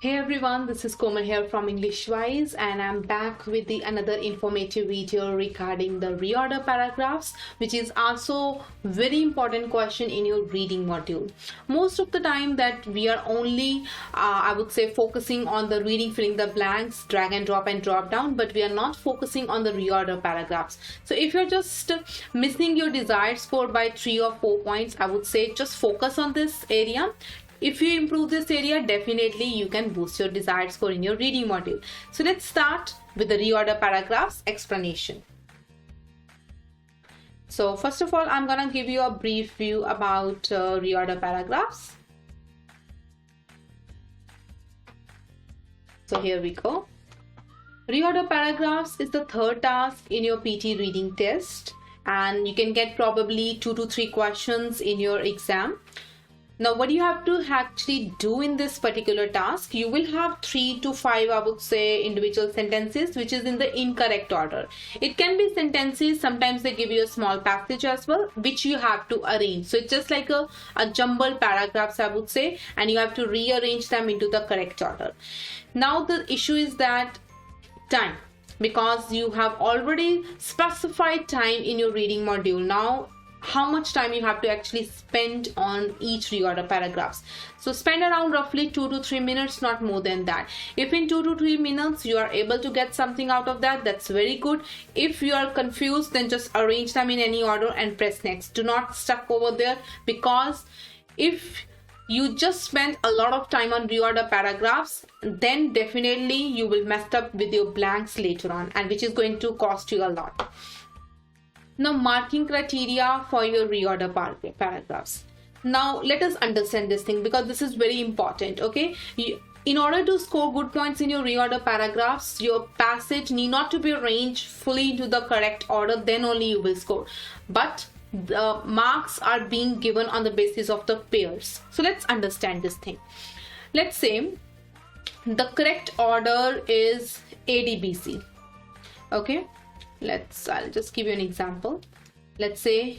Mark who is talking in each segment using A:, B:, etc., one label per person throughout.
A: Hey everyone, this is Komal here from EnglishWise, and I'm back with another informative video regarding the reorder paragraphs, which is also very important question in your reading module. Most of the time that we are only I would say focusing on the reading, filling the blanks, drag and drop down, but we are not focusing on the reorder paragraphs. So if you're just missing your desired score by 3 or 4 points, I would say just focus on this area. If you improve this area, definitely you can boost your desired score in your reading module. So let's start with the reorder paragraphs explanation. So first of all, I'm gonna give you a brief view about reorder paragraphs. So here we go. Reorder paragraphs is the third task in your PT reading test, and you can get probably 2 to 3 questions in your exam. Now what you have to actually do in this particular task, you will have 3 to 5 I would say individual sentences which is in the incorrect order. It can be sentences, sometimes they give you a small passage as well, which you have to arrange. So it's just like a jumbled paragraphs I would say, and you have to rearrange them into the correct order. Now the issue is that time, because you have already specified time in your reading module. Now how much time you have to actually spend on each reorder paragraphs. So spend around roughly 2 to 3 minutes, not more than that. If in 2 to 3 minutes you are able to get something out of that, that's very good. If you are confused, then just arrange them in any order and press next. Do not stuck over there, because if you just spend a lot of time on reorder paragraphs, then definitely you will mess up with your blanks later on, and which is going to cost you a lot. Now marking criteria for your reorder paragraphs. Now let us understand this thing, because this is very important. Okay, in order to score good points in your reorder paragraphs, your passage need not to be arranged fully into the correct order, then only you will score. But the marks are being given on the basis of the pairs. So let's understand this thing. Let's say the correct order is ADBC. Okay, I'll just give you an example. Let's say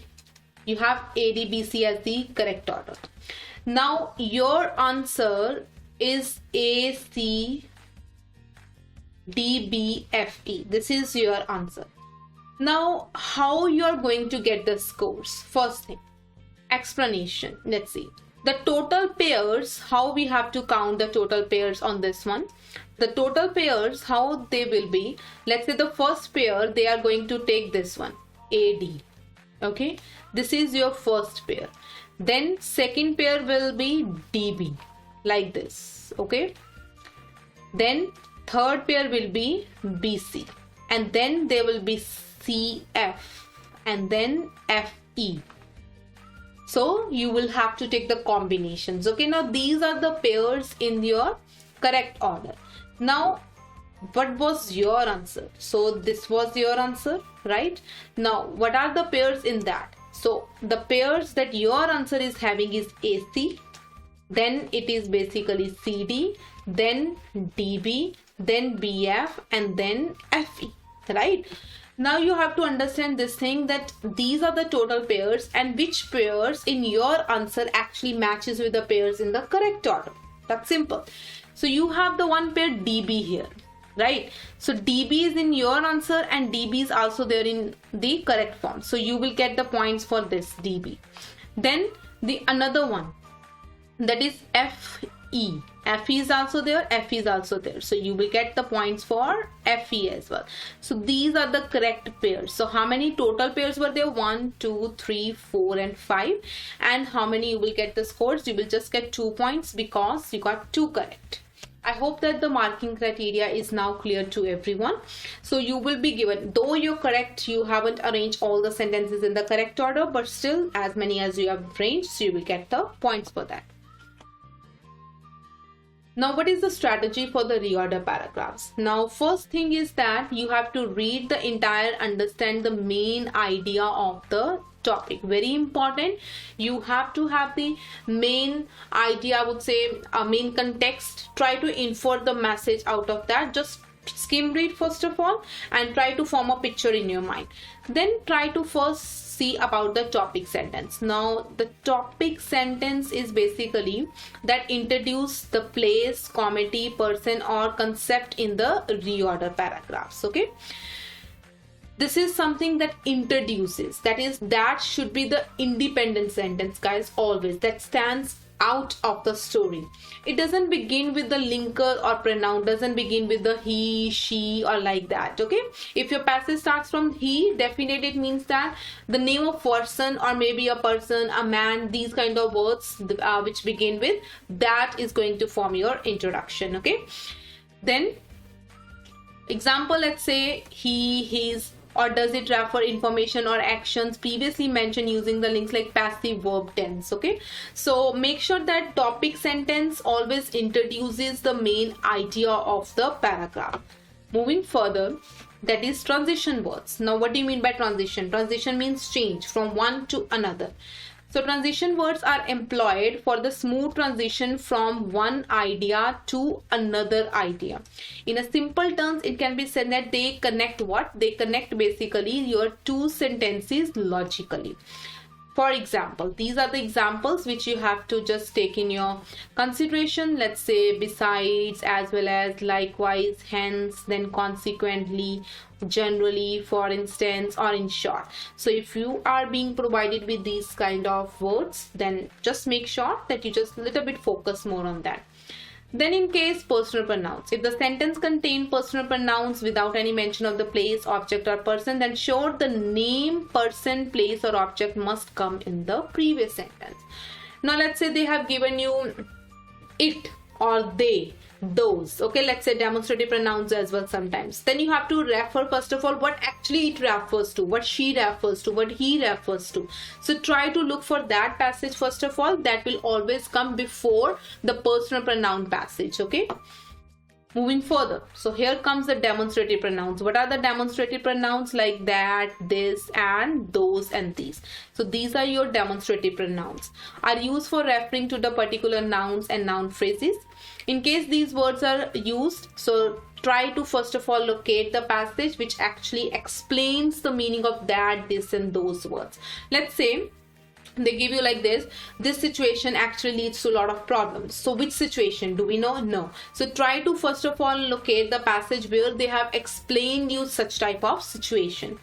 A: you have ADBC as the correct order. Now your answer is ACDBFE. This is your answer. Now how you are going to get the scores? First thing, explanation. Let's see the total pairs, how we have to count the total pairs on this one. The total pairs, how they will be, let's say the first pair, they are going to take this one, AD. Okay, this is your first pair. Then second pair will be DB, like this. Okay, then third pair will be BC, and then there will be CF, and then FE. So you will have to take the combinations. Okay, now these are the pairs in your correct order. Now what was your answer? So this was your answer, right? Now what are the pairs in that? So the pairs that your answer is having is AC, then it is basically CD, then DB, then BF, and then FE, right? Now you have to understand this thing, that these are the total pairs and which pairs in your answer actually matches with the pairs in the correct order. That's simple. So you have the one pair DB here, right? So DB is in your answer and DB is also there in the correct form. So you will get the points for this DB. Then the another one, that is FE. FE is also there, FE is also there. So you will get the points for FE as well. So these are the correct pairs. So how many total pairs were there? 1, 2, 3, 4, and 5. And how many you will get the scores? You will just get 2 points because you got 2 correct. I hope that the marking criteria is now clear to everyone. So you will be given, though you're correct, you haven't arranged all the sentences in the correct order, but still as many as you have arranged, so you will get the points for that. Now what is the strategy for the reorder paragraphs? Now first thing is that you have to read the entire, understand the main idea of the topic. Very important. You have to have the main idea, I would say, a main context. Try to infer the message out of that. Just skim read first of all and try to form a picture in your mind. Then try to first see about the topic sentence. Now the topic sentence is basically that introduce the place, committee, person or concept in the reorder paragraphs. Okay, this is something that introduces, that should be the independent sentence, guys, always, that stands out of the story. It doesn't begin with the linker or pronoun, doesn't begin with the he, she or like that. Okay, if your passage starts from he, definitely it means that the name of person or maybe a person, a man, these kind of words which begin with that is going to form your introduction. Okay, then example, let's say he, his, or does it refer information or actions previously mentioned using the links like passive verb tense. Okay, so make sure that topic sentence always introduces the main idea of the paragraph. Moving further, that is transition words. Now what do you mean by transition? Transition means change from one to another. So transition words are employed for the smooth transition from one idea to another idea. In a simple terms, it can be said that they connect what? They connect basically your two sentences logically. For example, these are the examples which you have to just take in your consideration. Let's say besides, as well as, likewise, hence, then consequently, generally, for instance, or in short. So if you are being provided with these kind of words, then just make sure that you just a little bit focus more on that. Then in case personal pronouns, if the sentence contains personal pronouns without any mention of the place, object or person, then sure the name, person, place or object must come in the previous sentence. Now let's say they have given you it or they, those. Okay, let's say demonstrative pronouns as well sometimes. Then you have to refer first of all what actually it refers to, what she refers to, what he refers to. So try to look for that passage first of all. That will always come before the personal pronoun passage. Okay, moving further, so here comes the demonstrative pronouns. What are the demonstrative pronouns? Like that, this and those and these. So these are your demonstrative pronouns, are used for referring to the particular nouns and noun phrases. In case these words are used, so try to first of all locate the passage which actually explains the meaning of that, this and those words. Let's say they give you like this situation actually leads to a lot of problems. So which situation? Do we know? No. So try to first of all locate the passage where they have explained you such type of situation.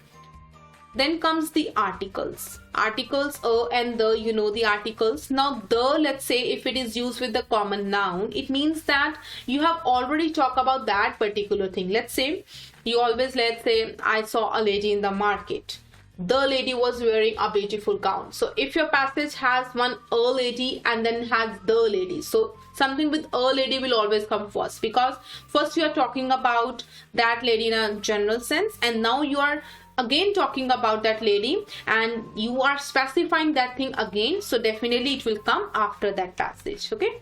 A: Then comes the articles. Articles and the, you know the articles. Now the, let's say if it is used with the common noun, it means that you have already talked about that particular thing. Let's say you always, let's say I saw a lady in the market. The lady was wearing a beautiful gown. So if your passage has one a lady and then has the lady, so something with a lady will always come first, because first you are talking about that lady in a general sense, and now you are again talking about that lady and you are specifying that thing again. So definitely it will come after that passage. Okay,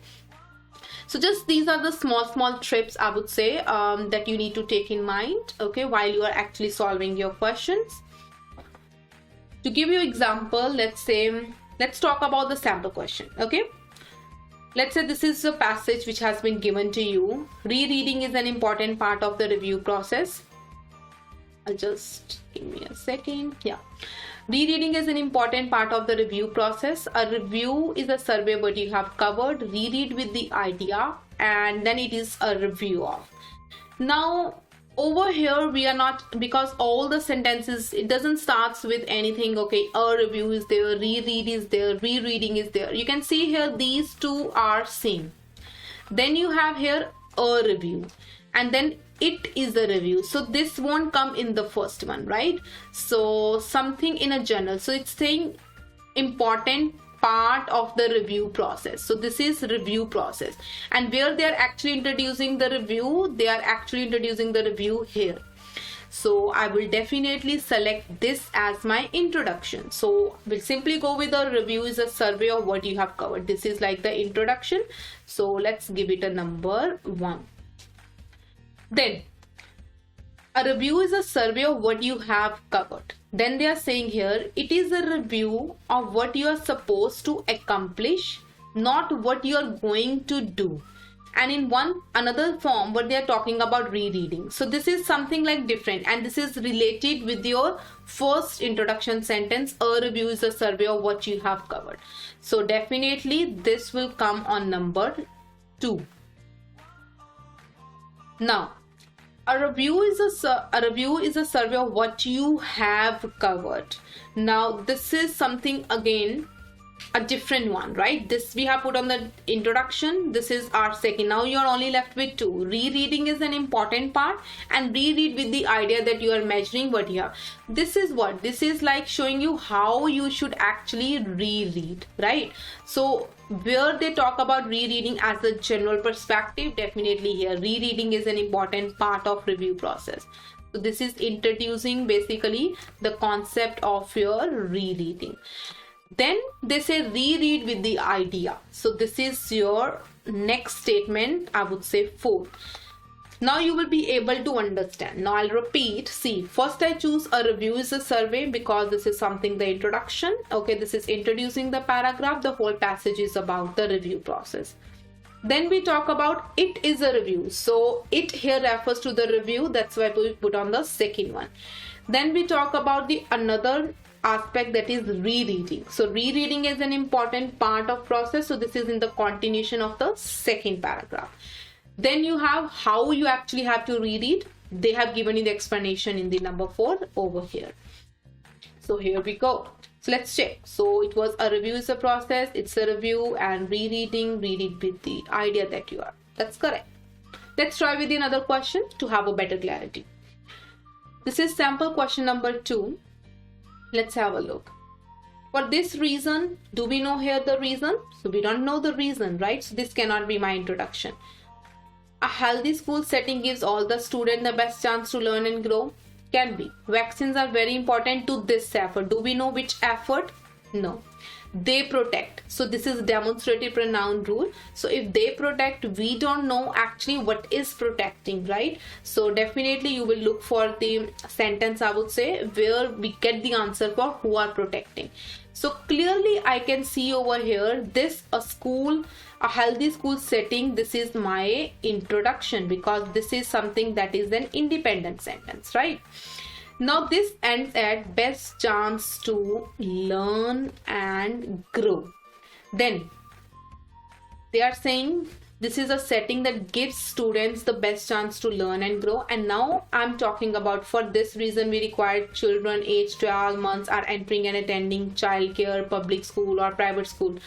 A: so just these are the small trips I would say that you need to take in mind, okay, while you are actually solving your questions. To give you example, let's talk about the sample question. Okay, let's say this is a passage which has been given to you. Rereading is an important part of the review process. I'll just give me a second. Yeah, rereading is an important part of the review process. A review is a survey what you have covered, reread with the idea, and then it is a review of. Now over here we are not, because all the sentences, it doesn't starts with anything. Okay, a review is there, reread is there, rereading is there. You can see here these two are same. Then you have here a review, and then it is a review. So this won't come in the first one, right? So something in a general. So it's saying important part of the review process. So this is review process, and where they are actually introducing the review, they are actually introducing the review here. So I will definitely select this as my introduction. So we'll simply go with the review is a survey of what you have covered. This is like the introduction. So let's give it a number 1. Then a review is a survey of what you have covered. Then they are saying here it is a review of what you are supposed to accomplish, not what you are going to do. and in another form what they are talking about rereading. So this is something like different, and this is related with your first introduction sentence. A review is a survey of what you have covered. So definitely this will come on number 2. Now a review is a survey of what you have covered. Now this is something again a different one, right? This we have put on the introduction. This is our second. Now you are only left with 2. Rereading is an important part, and reread with the idea that you are measuring what you have. This is what? This is like showing you how you should actually reread, right? So where they talk about rereading as a general perspective, definitely here rereading is an important part of review process. So this is introducing basically the concept of your rereading. Then they say reread with the idea. So this is your next statement, I would say 4. Now you will be able to understand. Now I'll repeat. See, first I choose a review is a survey because this is something the introduction. Okay, this is introducing the paragraph. The whole passage is about the review process. Then we talk about it is a review. So it here refers to the review. That's why we put on the second one. Then we talk about the another aspect, that is rereading. So rereading is an important part of process. So this is in the continuation of the second paragraph. Then you have how you actually have to reread. They have given you the explanation in the number 4 over here. So here we go. So let's check. So it was a review is a process, it's a review, and rereading, read it with the idea that you are. That's correct. Let's try with another question to have a better clarity. This is sample question number 2. Let's have a look. For this reason, do we know here the reason? So we don't know the reason, right? So this cannot be my introduction. A healthy school setting gives all the students the best chance to learn and grow. Can be. Vaccines are very important to this effort. Do we know which effort? No. They protect. So this is demonstrative pronoun rule. So if they protect, we don't know actually what is protecting, right? So definitely you will look for the sentence, I would say, where we get the answer for who are protecting. So clearly I can see over here this a healthy school setting. This is my introduction because this is something that is an independent sentence, right? Now this ends at best chance to learn and grow. Then they are saying this is a setting that gives students the best chance to learn and grow. And now I'm talking about for this reason we require children aged 12 months are entering and attending childcare, public school or private school.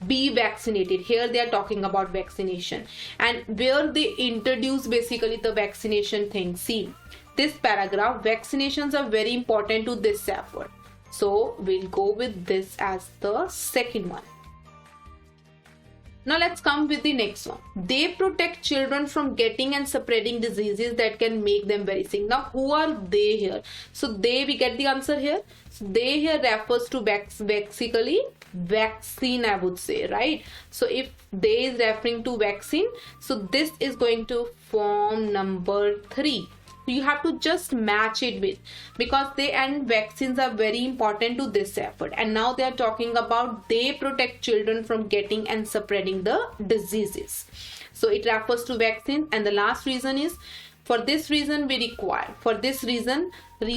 A: Be vaccinated. Here they are talking about vaccination, and where they introduce basically the vaccination thing. See, this paragraph, vaccinations are very important to this effort. So we'll go with this as the second one. Now let's come with the next one. They protect children from getting and spreading diseases that can make them very sick. Now who are they here? So they, we get the answer here. So they here refers to basically vaccine, I would say, right? So if they is referring to vaccine, so this is going to form number 3. You have to just match it with, because they and vaccines are very important to this effort. And now they are talking about they protect children from getting and spreading the diseases. So it refers to vaccine. And the last reason is for this reason we require. For this reason, where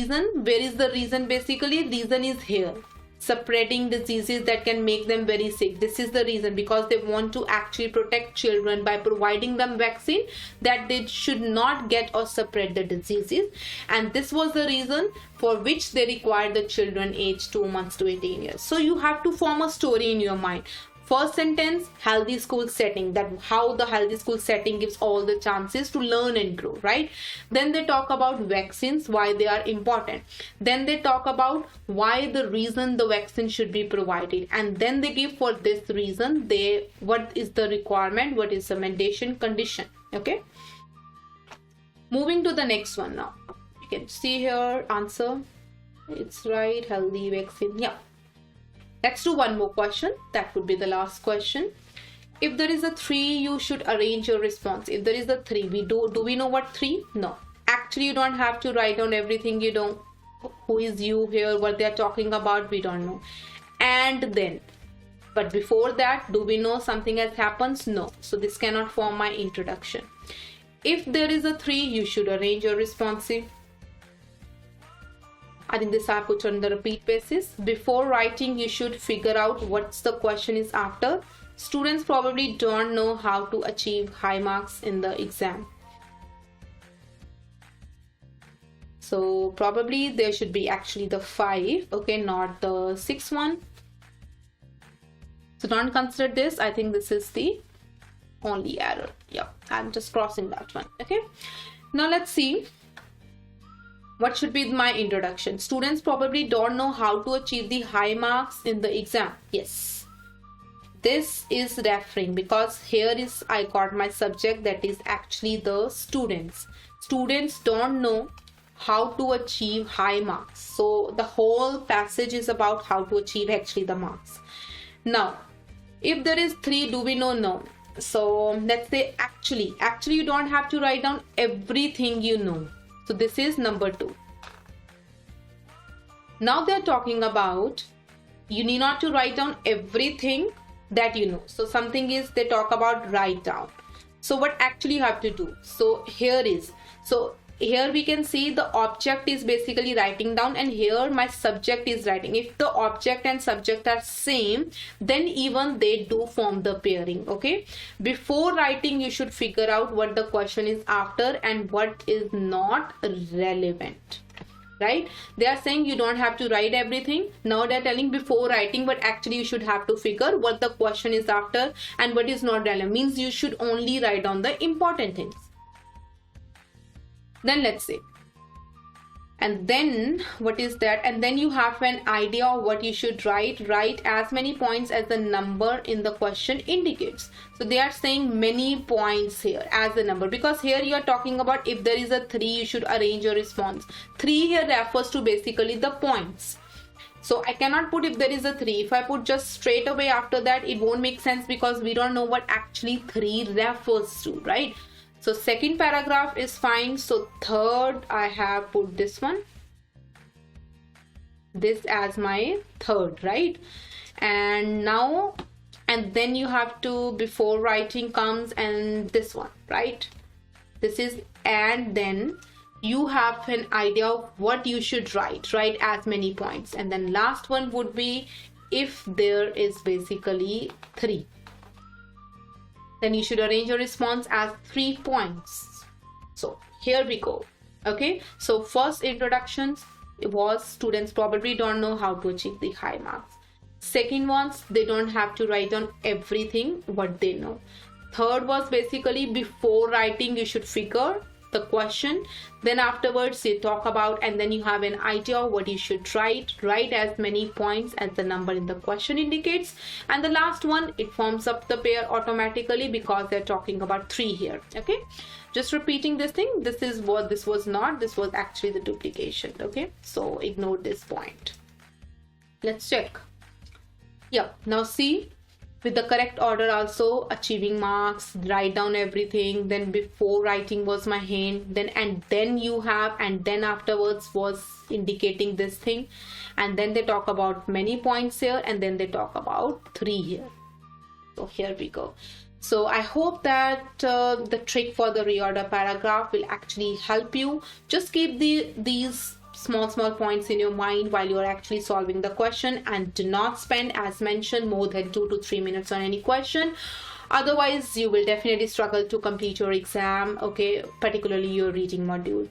A: is the reason? Basically reason is here. Spreading diseases that can make them very sick. This is the reason, because they want to actually protect children by providing them vaccine that they should not get or spread the diseases. And this was the reason for which they required the children aged 2 months to 18 years. So you have to form a story in your mind. First sentence, healthy school setting, that how the healthy school setting gives all the chances to learn and grow, right? Then they talk about vaccines, why they are important. Then they talk about why the reason the vaccine should be provided. And then they give for this reason, what is the requirement, what is the mandation condition, okay? Moving to the next one now. You can see here, answer. It's right, healthy vaccine, yeah. Let's do one more question. That would be the last question. If there is a 3, you should arrange your response. If there is a 3, do we know what 3? No. Actually, you don't have to write down everything. You don't. Who is you here? What they are talking about? We don't know. And then But before that, do we know something has happened? No. So this cannot form my introduction. If there is a 3, you should arrange your responsive. I think this I put on the repeat basis. Before writing, you should figure out what's the question is after. Students probably don't know how to achieve high marks in the exam. So probably there should be actually the 5, okay, not the 6 one. So don't consider this. I think this is the only error. Yeah, I'm just crossing that one. Okay, now let's see what should be my introduction. Students probably don't know how to achieve the high marks in the exam. Yes, this is referring, because here is I got my subject, that is actually the students. Students don't know how to achieve high marks. So the whole passage is about how to achieve actually the marks. Now, if there is 3, do we know? No. So let's say actually you don't have to write down everything you know. So this is number 2. Now they're talking about you need not to write down everything that you know. So something is they talk about write down. So what actually you have to do? So here we can see the object is basically writing down, and here my subject is writing. If the object and subject are same, then even they do form the pairing. Okay, before writing you should figure out what the question is after and what is not relevant, right? They are saying you don't have to write everything. Now they're telling before writing, but actually you should have to figure what the question is after and what is not relevant. Means you should only write down the important things. Then let's say, and then what is that? And then you have an idea of what you should write. Write as many points as the number in the question indicates. So they are saying many points here as the number, because here you are talking about if there is a 3, you should arrange your response. 3 here refers to basically the points. So I cannot put if there is a 3. If I put just straight away after that, it won't make sense, because we don't know what actually 3 refers to, right? So second paragraph is fine. So third, I have put this one, this as my third, right? And now, and then you have to, before writing comes, and this one, right? This is, and then you have an idea of what you should write as many points. And then last one would be if there is basically 3. Then you should arrange your response as 3 points. So here we go. Okay, so first introductions was students probably don't know how to achieve the high marks. Second ones, they don't have to write down everything what they know. Third was basically before writing you should figure the question. Then afterwards you talk about, and then you have an idea of what you should write as many points as the number in the question indicates. And the last one, it forms up the pair automatically because they're talking about 3 here. Okay, just repeating this thing. This is what this was not, this was actually the duplication. Okay, so ignore this point. Let's check. Yeah, now see, with the correct order also, achieving marks, write down everything, then before writing was my hint, then and then you have, and then afterwards was indicating this thing, and then they talk about many points here, and then they talk about 3 here. So here we go. So I hope that the trick for the reorder paragraph will actually help you. Just keep these small points in your mind while you're actually solving the question, and do not spend, as mentioned, more than 2 to 3 minutes on any question. Otherwise you will definitely struggle to complete your exam, okay, particularly your reading module.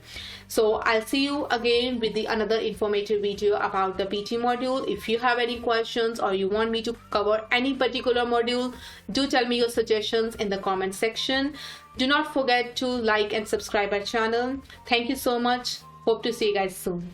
A: So I'll see you again with another informative video about the PT module. If you have any questions or you want me to cover any particular module, do tell me your suggestions in the comment section. Do not forget to like and subscribe our channel. Thank you so much. Hope to see you guys soon.